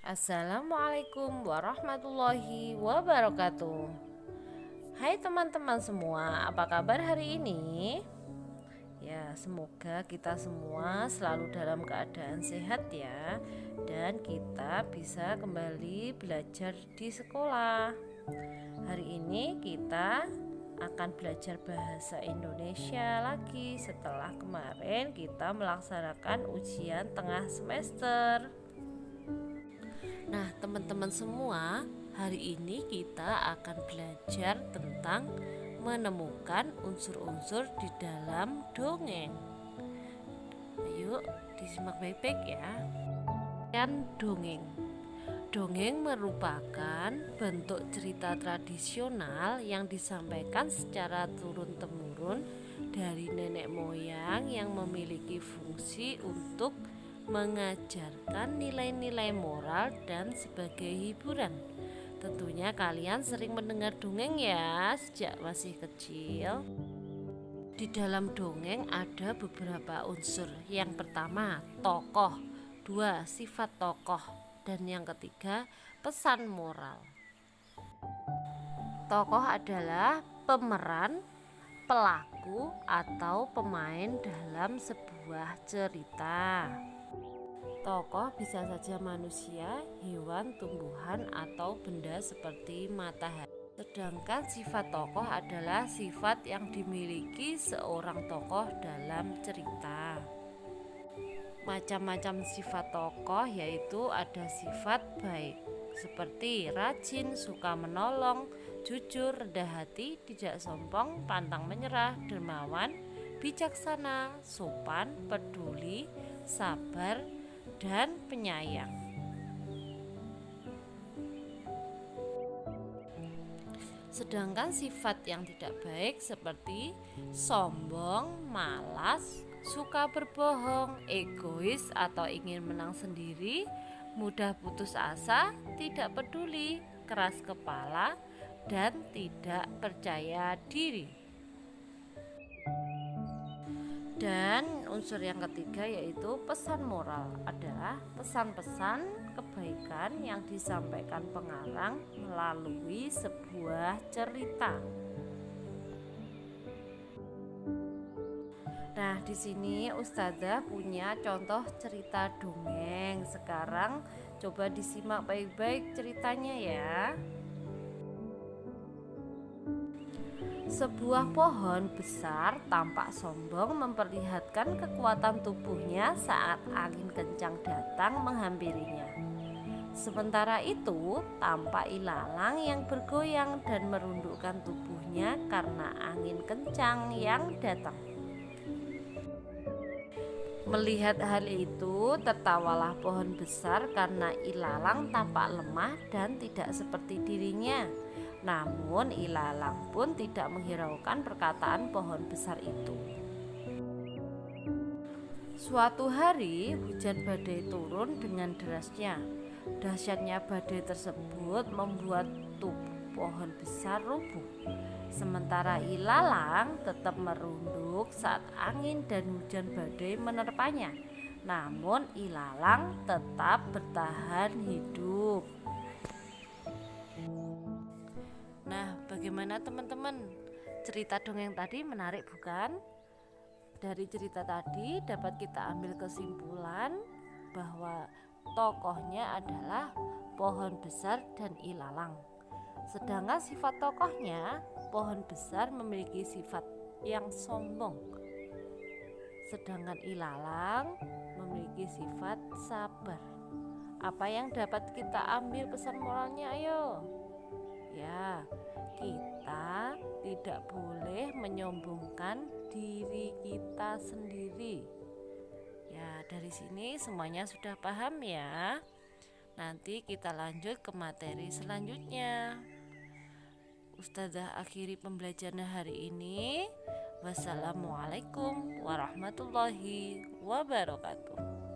Assalamualaikum warahmatullahi wabarakatuh. Hai teman-teman semua, apa kabar hari ini? Ya, semoga kita semua selalu dalam keadaan sehat ya, dan kita bisa kembali belajar di sekolah. Hari ini kita akan belajar bahasa Indonesia lagi setelah kemarin kita melaksanakan ujian tengah semester. Nah, teman-teman semua, hari ini kita akan belajar tentang menemukan unsur-unsur di dalam dongeng. Ayo, disimak baik-baik ya. Dan dongeng. Dongeng merupakan bentuk cerita tradisional yang disampaikan secara turun-temurun dari nenek moyang yang memiliki fungsi untuk mengajarkan nilai-nilai moral dan sebagai hiburan. Tentunya kalian sering mendengar dongeng ya sejak masih kecil. Di dalam dongeng ada beberapa unsur. Yang pertama, tokoh. Dua, sifat tokoh. Dan yang ketiga, pesan moral. Tokoh adalah pemeran, pelaku, atau pemain dalam sebuah cerita. Tokoh bisa saja manusia, hewan, tumbuhan, atau benda seperti matahari. Sedangkan sifat tokoh adalah sifat yang dimiliki seorang tokoh dalam cerita. Macam-macam sifat tokoh yaitu ada sifat baik seperti rajin, suka menolong, jujur, rendah hati, tidak sombong, pantang menyerah, dermawan, bijaksana, sopan, peduli, sabar, dan penyayang. Sedangkan sifat yang tidak baik seperti sombong, malas, suka berbohong, egois atau ingin menang sendiri, mudah putus asa, tidak peduli, keras kepala, dan tidak percaya diri. Dan unsur yang ketiga yaitu pesan moral adalah pesan-pesan kebaikan yang disampaikan pengarang melalui sebuah cerita. Nah, di sini Ustazah punya contoh cerita dongeng. Sekarang coba disimak baik-baik ceritanya ya. Sebuah pohon besar tampak sombong memperlihatkan kekuatan tubuhnya saat angin kencang datang menghampirinya. Sementara itu, tampak ilalang yang bergoyang dan merundukkan tubuhnya karena angin kencang yang datang. Melihat hal itu, tertawalah pohon besar karena ilalang tampak lemah dan tidak seperti dirinya. Namun ilalang pun tidak menghiraukan perkataan pohon besar itu. Suatu hari hujan badai turun dengan derasnya. Dahsyatnya badai tersebut membuat tubuh pohon besar rubuh. Sementara ilalang tetap merunduk saat angin dan hujan badai menerpanya. Namun ilalang tetap bertahan hidup. Nah, bagaimana teman-teman? Cerita dongeng tadi menarik bukan? Dari cerita tadi dapat kita ambil kesimpulan bahwa tokohnya adalah pohon besar dan ilalang. Sedangkan sifat tokohnya, pohon besar memiliki sifat yang sombong. Sedangkan ilalang memiliki sifat sabar. Apa yang dapat kita ambil pesan moralnya? Ayo. Ya, kita tidak boleh menyombongkan diri kita sendiri. Ya, dari sini semuanya sudah paham ya. Nanti kita lanjut ke materi selanjutnya. Ustazah akhiri pembelajaran hari ini. Wassalamualaikum warahmatullahi wabarakatuh.